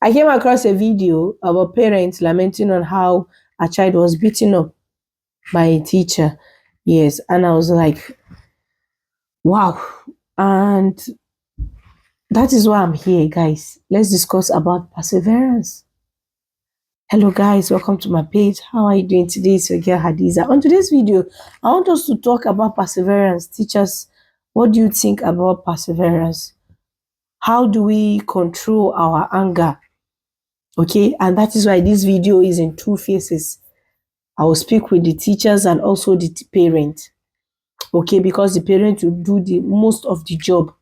I came across a video of a parent lamenting on how a child was beaten up by a teacher. Yes, and I was like, wow. And that is why I'm here, guys. Let's discuss about perseverance. Hello, guys. Welcome to my page. How are you doing today? It's your girl Hadiza. On today's video, I want us to talk about perseverance. Teachers, what do you think about perseverance? How do we control our anger? Okay, and that is why this video is in two phases. I will speak with the teachers and also the parent. Okay, because the parent will do the most of the job.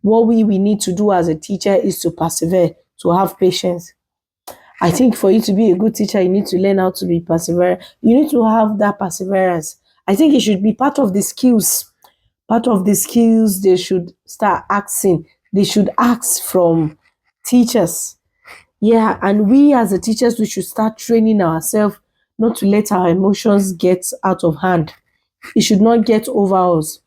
What we need to do as a teacher is to persevere, to have patience. I think for you to be a good teacher, you need to learn how to be perseverant. You need to have that perseverance. I think it should be part of the skills. Part of the skills they should start asking. They should ask from teachers. Yeah, and we as the teachers, we should start training ourselves not to let our emotions get out of hand. It should not get over us.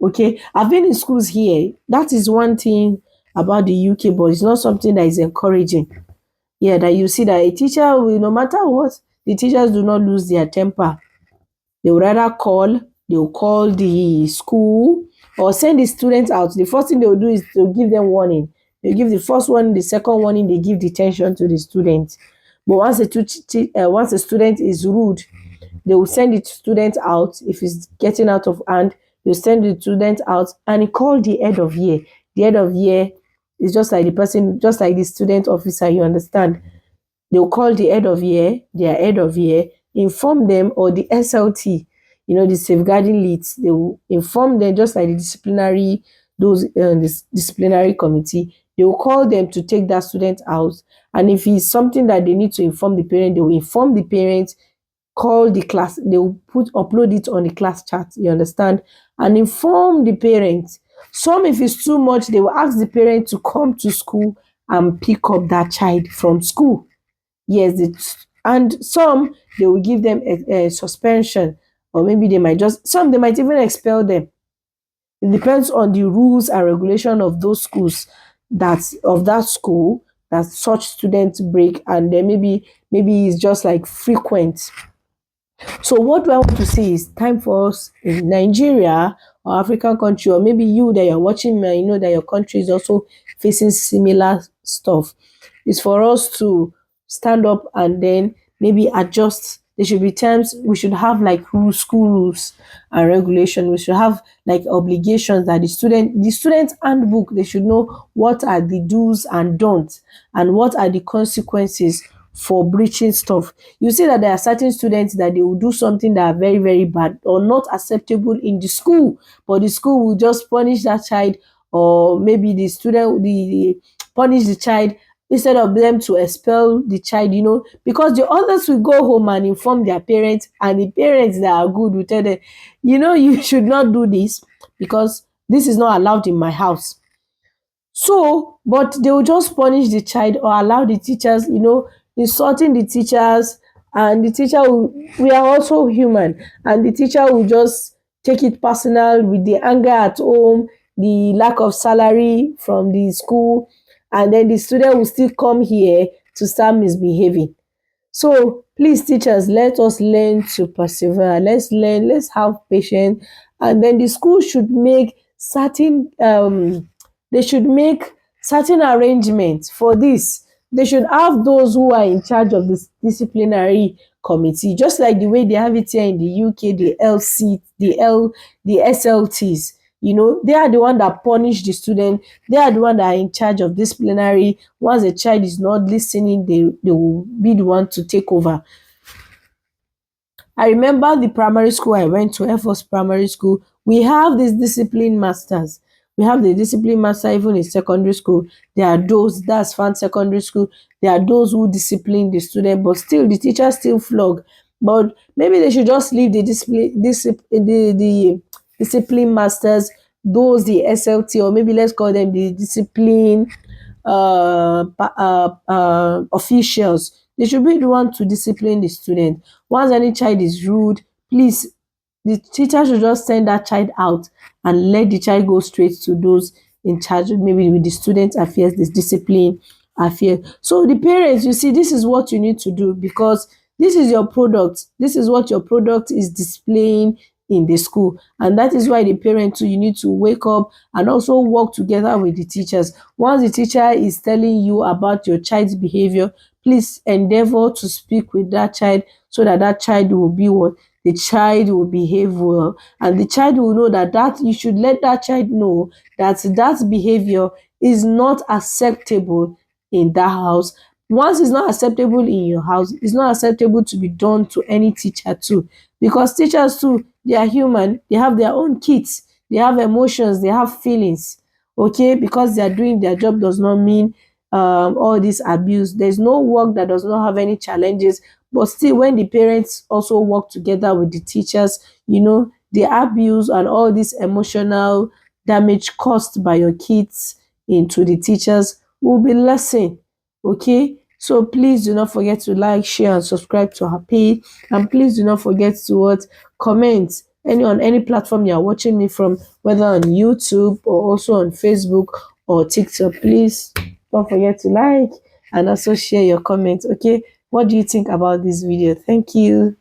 Okay, I've been in schools here. That is one thing about the UK, but it's not something that is encouraging. Yeah, that you see that a teacher will, no matter what, the teachers do not lose their temper. They will rather they will call the school or send the students out. The first thing they will do is to give them warning. They give the first one, the second warning, they give detention to the student. But once a student is rude, they will send the student out. If it's getting out of hand, they'll send the student out and call the head of year. The head of year is just like the person, just like the student officer, you understand. They'll call the head of year, their head of year, inform them, or the SLT, the safeguarding leads, they will inform them, just like the this disciplinary committee. They will call them to take that student out. And if it's something that they need to inform the parent, they will inform the parents, call the class, they will upload it on the class chat, you understand, and inform the parents. Some, if it's too much, they will ask the parent to come to school and pick up that child from school. Yes, and some, they will give them a suspension, or maybe they might even expel them. It depends on the rules and regulation of those schools, that school, that such students break, and then maybe it's just like frequent. So what do I want to say is time for us in Nigeria or African country, or maybe you that you're watching me, you know that your country is also facing similar stuff. Is for us to stand up and then maybe adjust. There should be times we should have like school rules and regulation. We should have like obligations that the student handbook, they should know what are the do's and don'ts and what are the consequences for breaching stuff. You see that there are certain students that they will do something that are very, very bad or not acceptable in the school, but the school will just punish that child, or maybe the student the punish the child instead of them to expel the child, because the others will go home and inform their parents, and the parents that are good will tell them, you should not do this because this is not allowed in my house. So, but they will just punish the child or allow the teachers, insulting the teachers, and the teacher will, we are also human, and the teacher will just take it personal with the anger at home, the lack of salary from the school, and then the student will still come here to start misbehaving. So please, teachers, let us learn to persevere. Let's have patience. And then the school should make they should make certain arrangements for this. They should have those who are in charge of this disciplinary committee, just like the way they have it here in the UK, the the SLTs. They are the one that punish the student. They are the one that are in charge of disciplinary. Once a child is not listening, they will be the one to take over. I remember the primary school I went to, Air Force Primary School. We have these discipline masters. We have the discipline master even in secondary school. There are those, that's fan secondary school. There are those who discipline the student, but still the teacher still flog. But maybe they should just leave the discipline masters, those the SLT, or maybe let's call them the discipline officials. They should be the one to discipline the student. Once any child is rude, please, the teacher should just send that child out and let the child go straight to those in charge, maybe with the student affairs, this discipline affair. So the parents, you see, this is what you need to do, because this is your product. This is what your product is displaying in the school. And that is why the parent too, you need to wake up and also work together with the teachers. Once the teacher is telling you about your child's behavior, please endeavor to speak with that child, so that that child will be what? The child will behave well, and the child will know that you should let that child know that that behavior is not acceptable in that house. Once it's not acceptable in your house, it's not acceptable to be done to any teacher too, because teachers too, they are human, they have their own kids, they have emotions, they have feelings. Okay, because they are doing their job does not mean all this abuse. There's no work that does not have any challenges, but still, when the parents also work together with the teachers, the abuse and all this emotional damage caused by your kids into the teachers will be lessened. Okay, so please do not forget to like, share, and subscribe to our page, and please do not forget to comment on any platform you are watching me from, whether on YouTube or also on Facebook or TikTok. Please don't forget to like and also share your comments. Okay, what do you think about this video? Thank you.